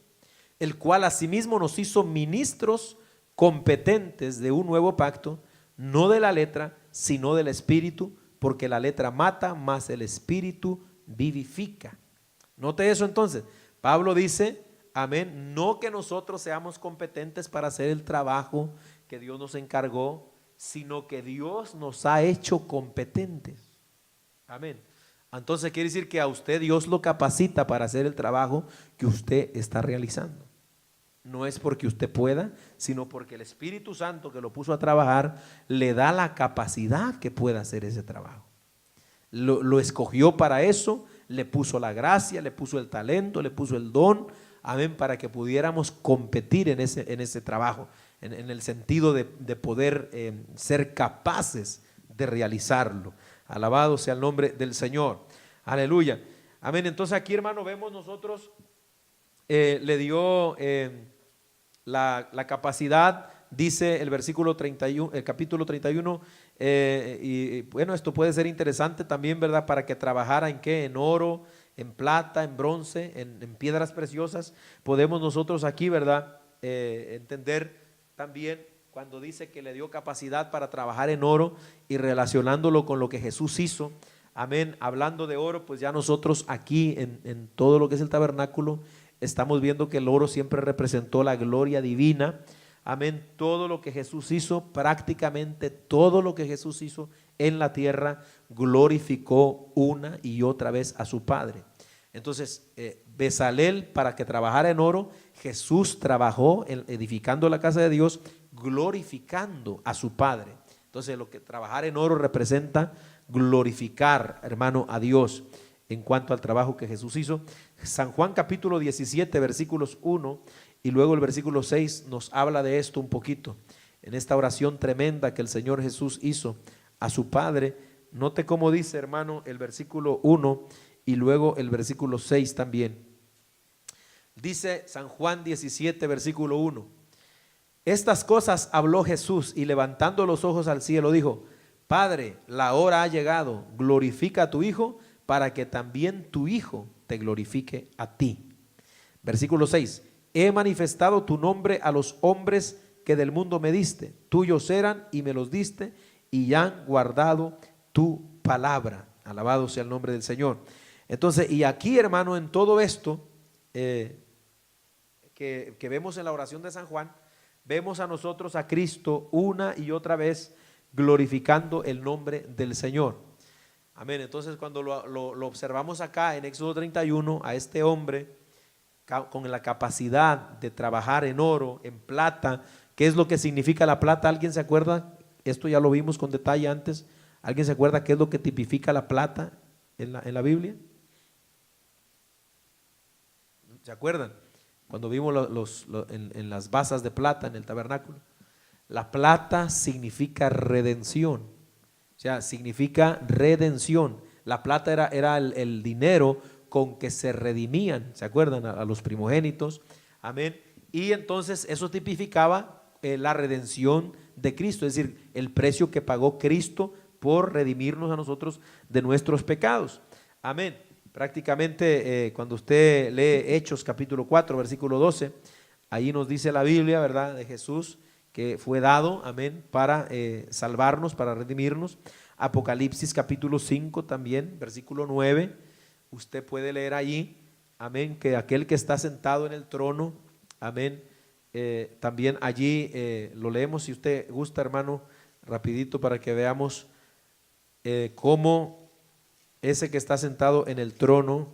A: el cual asimismo nos hizo ministros competentes de un nuevo pacto, no de la letra, sino del Espíritu, porque la letra mata, mas el Espíritu vivifica. Note eso entonces. Pablo dice, amén, no que nosotros seamos competentes para hacer el trabajo que Dios nos encargó, sino que Dios nos ha hecho competentes. Amén. Entonces quiere decir que a usted Dios lo capacita para hacer el trabajo que usted está realizando. No es porque usted pueda, sino porque el Espíritu Santo que lo puso a trabajar le da la capacidad que pueda hacer ese trabajo. Lo escogió para eso, le puso la gracia, le puso el talento, le puso el don, amén, para que pudiéramos competir en ese trabajo, en el sentido de poder ser capaces de realizarlo. Alabado sea el nombre del Señor. Aleluya. Amén. Entonces aquí, hermano, vemos nosotros, le dio la capacidad, dice el versículo 31, el capítulo 31, y bueno, esto puede ser interesante también, ¿verdad? Para que trabajara en qué, en oro, en plata, en bronce, en piedras preciosas. Podemos nosotros aquí, ¿verdad? Entender también cuando dice que le dio capacidad para trabajar en oro y relacionándolo con lo que Jesús hizo. Amén. Hablando de oro, pues ya nosotros aquí en todo lo que es el tabernáculo estamos viendo que el oro siempre representó la gloria divina. Amén. Todo lo que Jesús hizo, prácticamente todo lo que Jesús hizo en la tierra, glorificó una y otra vez a su Padre. Entonces, Bezalel, para que trabajara en oro, Jesús trabajó edificando la casa de Dios, glorificando a su Padre. Entonces lo que trabajar en oro representa glorificar, hermano, a Dios en cuanto al trabajo que Jesús hizo. San Juan capítulo 17 versículos 1 y luego el versículo 6 nos habla de esto un poquito. En esta oración tremenda que el Señor Jesús hizo a su Padre, note cómo dice, hermano, el versículo 1 y luego el versículo 6 también. Dice San Juan 17 versículo 1: estas cosas habló Jesús y levantando los ojos al cielo dijo: Padre, la hora ha llegado, glorifica a tu Hijo para que también tu Hijo te glorifique a ti. Versículo 6: he manifestado tu nombre a los hombres que del mundo me diste, tuyos eran y me los diste y han guardado tu palabra. Alabado sea el nombre del Señor. Entonces, y aquí, hermano, en todo esto que vemos en la oración de San Juan, vemos a nosotros a Cristo una y otra vez glorificando el nombre del Señor. Amén. Entonces cuando lo observamos acá en Éxodo 31, a este hombre con la capacidad de trabajar en oro, en plata. ¿Qué es lo que significa la plata? ¿Alguien se acuerda? Esto ya lo vimos con detalle antes. ¿Alguien se acuerda qué es lo que tipifica la plata en la Biblia? ¿Se acuerdan? Cuando vimos en las basas de plata en el tabernáculo. La plata significa redención. O sea, significa redención. La plata era el dinero con que se redimían, ¿se acuerdan? A los primogénitos. Amén. Y entonces eso tipificaba la redención de Cristo, es decir, el precio que pagó Cristo por redimirnos a nosotros de nuestros pecados. Amén. Prácticamente cuando usted lee Hechos capítulo 4 versículo 12, ahí nos dice la Biblia, ¿verdad?, de Jesús que fue dado, amén, para salvarnos, para redimirnos. Apocalipsis capítulo 5 también, versículo 9, usted puede leer allí, amén, que aquel que está sentado en el trono, amén, también allí lo leemos si usted gusta, hermano, rapidito para que veamos cómo ese que está sentado en el trono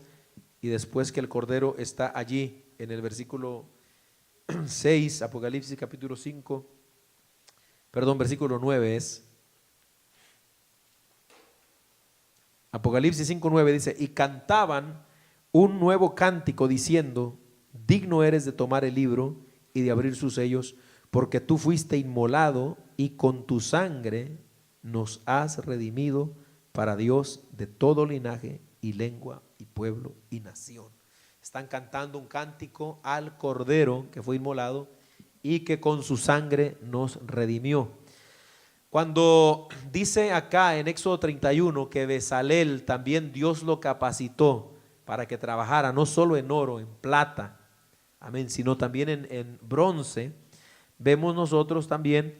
A: y después que el Cordero está allí en el versículo 6, Apocalipsis capítulo 5, perdón, versículo 9 es. Apocalipsis 5:9 dice: y cantaban un nuevo cántico diciendo: digno eres de tomar el libro y de abrir sus sellos, porque tú fuiste inmolado y con tu sangre nos has redimido para Dios de todo linaje y lengua y pueblo y nación. Están cantando un cántico al Cordero que fue inmolado y que con su sangre nos redimió. Cuando dice acá en Éxodo 31 que Bezalel también Dios lo capacitó para que trabajara no solo en oro, en plata, amén, sino también en bronce, vemos nosotros también,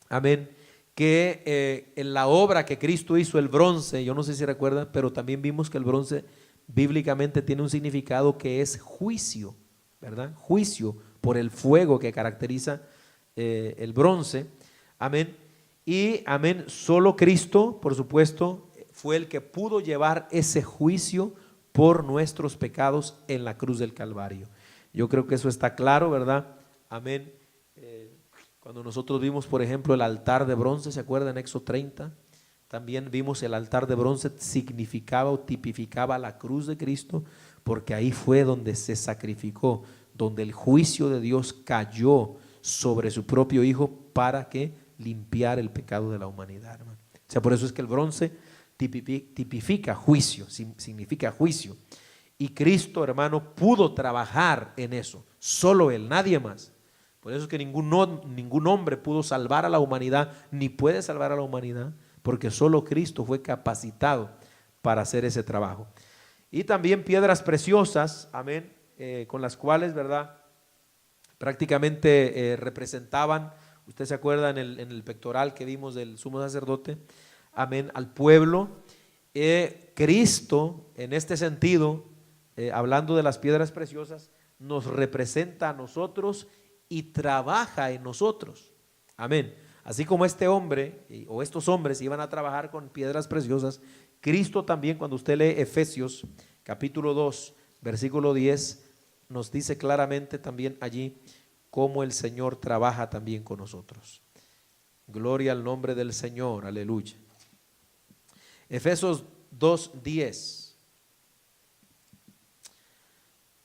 A: amén, que en la obra que Cristo hizo, el bronce, yo no sé si recuerdan, pero también vimos que el bronce bíblicamente tiene un significado que es juicio, ¿verdad? Juicio por el fuego que caracteriza el bronce, amén. Y amén, solo Cristo, por supuesto, fue el que pudo llevar ese juicio por nuestros pecados en la cruz del Calvario. Yo creo que eso está claro, ¿verdad? Amén. Cuando nosotros vimos, por ejemplo, el altar de bronce, ¿se acuerdan? En Éxodo 30, también vimos el altar de bronce, significaba o tipificaba la cruz de Cristo, porque ahí fue donde se sacrificó, donde el juicio de Dios cayó sobre su propio Hijo para que limpiar el pecado de la humanidad, hermano. O sea, por eso es que el bronce tipifica juicio, significa juicio. Y Cristo, hermano, pudo trabajar en eso, solo Él, nadie más. Por eso es que ningún hombre pudo salvar a la humanidad, ni puede salvar a la humanidad, porque solo Cristo fue capacitado para hacer ese trabajo. Y también piedras preciosas, amén, con las cuales, ¿verdad?, prácticamente representaban, usted se acuerda en el pectoral que vimos del sumo sacerdote, amén, al pueblo. Cristo, en este sentido, hablando de las piedras preciosas, nos representa a nosotros y trabaja en nosotros, amén. Así como este hombre o estos hombres iban a trabajar con piedras preciosas, Cristo también, cuando usted lee Efesios capítulo 2 versículo 10, nos dice claramente también allí cómo el Señor trabaja también con nosotros. Gloria al nombre del Señor, aleluya. Efesios 2:10.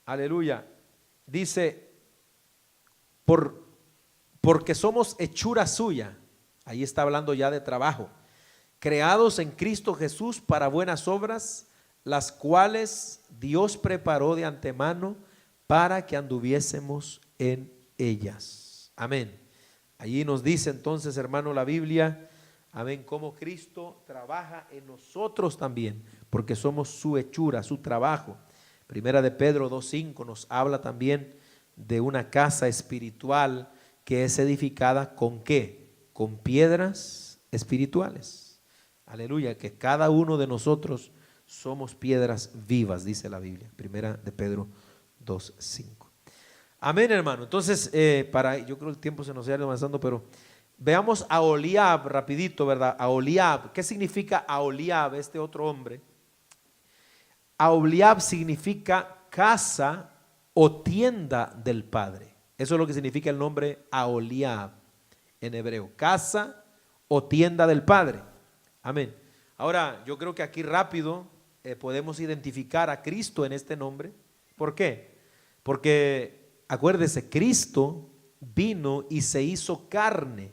A: Aleluya. Dice, porque somos hechura suya. Ahí está hablando ya de trabajo. Creados en Cristo Jesús para buenas obras, las cuales Dios preparó de antemano para que anduviésemos en ellas. Amén. Allí nos dice entonces, hermano, la Biblia, amén, cómo Cristo trabaja en nosotros también, porque somos su hechura, su trabajo. Primera de Pedro 2:5 nos habla también de una casa espiritual que es edificada ¿con qué? Con piedras espirituales. Aleluya, que cada uno de nosotros somos piedras vivas, dice la Biblia. Primera de Pedro 2:5. Amén, hermano. Entonces, yo creo el tiempo se nos ha ido avanzando, pero veamos a Aholiab rapidito, ¿verdad? Aholiab, ¿qué significa Aholiab, este otro hombre? Aholiab significa casa o tienda del Padre. Eso es lo que significa el nombre Aholiab en hebreo, casa o tienda del Padre. Amén. Ahora, yo creo que aquí rápido podemos identificar a Cristo en este nombre. ¿Por qué? Porque acuérdese, Cristo vino y se hizo carne.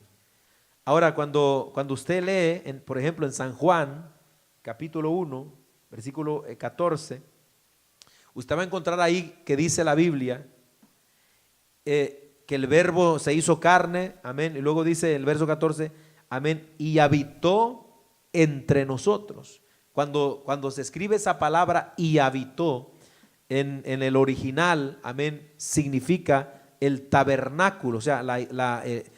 A: Ahora, cuando usted lee, por ejemplo, en San Juan, capítulo 1, versículo 14, usted va a encontrar ahí que dice la Biblia que el verbo se hizo carne, amén, y luego dice el verso 14, amén, y habitó entre nosotros. Cuando se escribe esa palabra y habitó en el original, amén, significa el tabernáculo, o sea,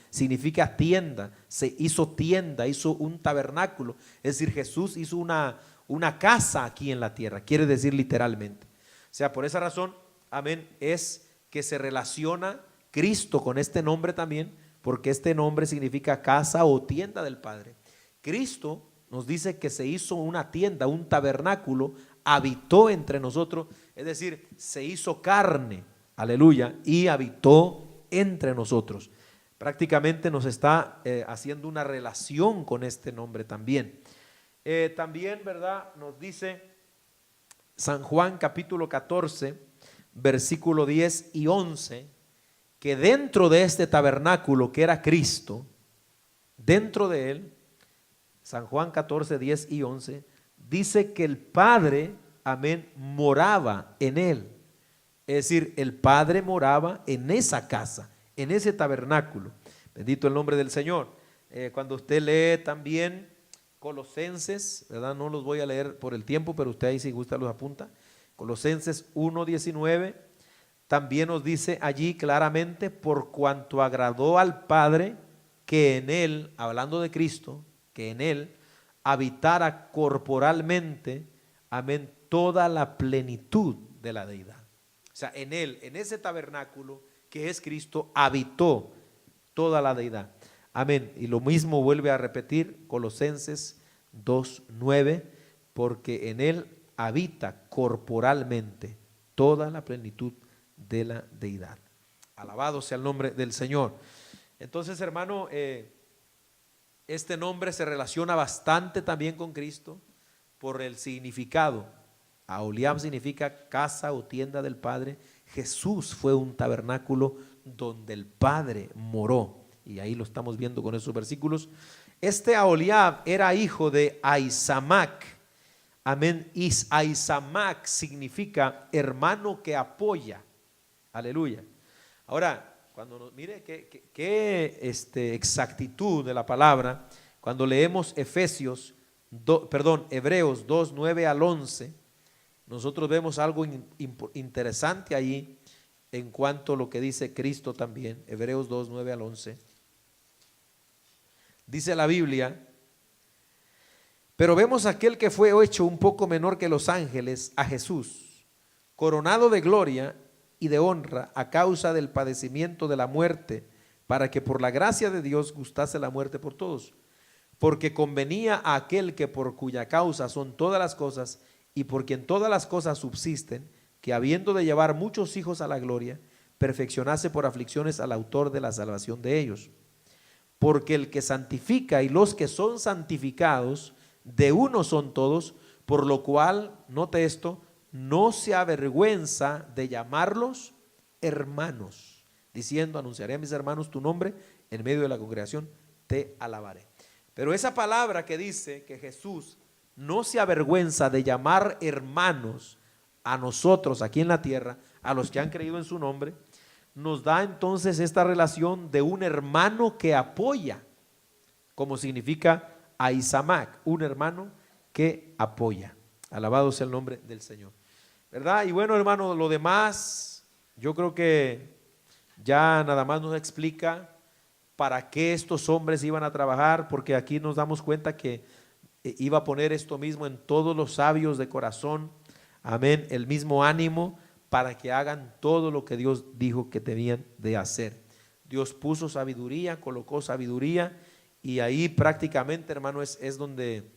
A: significa tienda, se hizo tienda, hizo un tabernáculo, es decir, Jesús hizo una casa aquí en la tierra, quiere decir literalmente. O sea, por esa razón, amén, es que se relaciona Cristo con este nombre también, porque este nombre significa casa o tienda del Padre. Cristo nos dice que se hizo una tienda, un tabernáculo, habitó entre nosotros, es decir, se hizo carne, aleluya, y habitó entre nosotros. Prácticamente nos está haciendo una relación con este nombre también. También, ¿verdad? Nos dice San Juan capítulo 14, versículo 10 y 11, que dentro de este tabernáculo que era Cristo, dentro de él, San Juan 14, 10 y 11, dice que el Padre, amén, moraba en él. Es decir, el Padre moraba en esa casa, en ese tabernáculo. Bendito el nombre del Señor. Cuando usted lee también Colosenses, ¿verdad? No los voy a leer por el tiempo, pero usted ahí si gusta los apunta. Colosenses 1:19 también nos dice allí claramente, por cuanto agradó al Padre que en él, hablando de Cristo, que en él habitara corporalmente, amén, toda la plenitud de la deidad. O sea, en él, en ese tabernáculo que es Cristo, habitó toda la deidad. Amén. Y lo mismo vuelve a repetir Colosenses 2:9, porque en él habita corporalmente toda la plenitud de la deidad. Alabado sea el nombre del Señor. Entonces, hermano, este nombre se relaciona bastante también con Cristo por el significado. Aholiab significa casa o tienda del Padre. Jesús fue un tabernáculo donde el Padre moró. Y ahí lo estamos viendo con esos versículos. Este Aholiab era hijo de Ahisamac. Amén. Ahisamac significa hermano que apoya. Aleluya. Ahora, mire qué exactitud de la palabra, cuando leemos Hebreos 2:9 al 11, nosotros vemos algo interesante allí en cuanto a lo que dice Cristo también. Hebreos 2:9 al 11. Dice la Biblia: pero vemos a aquel que fue hecho un poco menor que los ángeles, a Jesús, coronado de gloria y de honra a causa del padecimiento de la muerte, para que por la gracia de Dios gustase la muerte por todos, porque convenía a aquel que por cuya causa son todas las cosas y por quien todas las cosas subsisten, que habiendo de llevar muchos hijos a la gloria, perfeccionase por aflicciones al autor de la salvación de ellos. porque el que santifica y los que son santificados, de uno son todos, por lo cual, note esto, no se avergüenza de llamarlos hermanos, diciendo, anunciaré a mis hermanos tu nombre, en medio de la congregación te alabaré. Pero esa palabra que dice que Jesús no se avergüenza de llamar hermanos a nosotros aquí en la tierra, a los que han creído en su nombre, nos da entonces esta relación de un hermano que apoya, como significa Ahisamac, un hermano que apoya. Alabado sea el nombre del Señor, ¿verdad? Y bueno, hermano, lo demás, yo creo que ya nada más nos explica para qué estos hombres iban a trabajar, porque aquí nos damos cuenta que iba a poner esto mismo en todos los sabios de corazón, amén, el mismo ánimo para que hagan todo lo que Dios dijo que tenían de hacer. Dios puso sabiduría, colocó sabiduría, y ahí prácticamente, hermano, es donde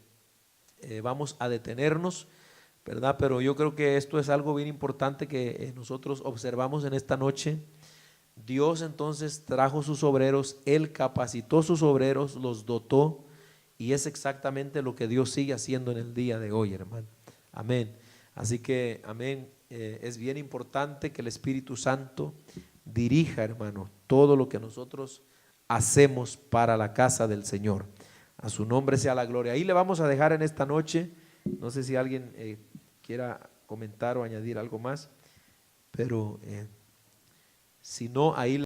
A: vamos a detenernos, ¿verdad? Pero yo creo que esto es algo bien importante que nosotros observamos en esta noche. Dios entonces trajo sus obreros, Él capacitó sus obreros, los dotó, y es exactamente lo que Dios sigue haciendo en el día de hoy, hermano. Amén. Así que, amén, es bien importante que el Espíritu Santo dirija, hermano, todo lo que nosotros hacemos para la casa del Señor. A su nombre sea la gloria. Ahí le vamos a dejar en esta noche. No sé si alguien quiera comentar o añadir algo más, pero si no, ahí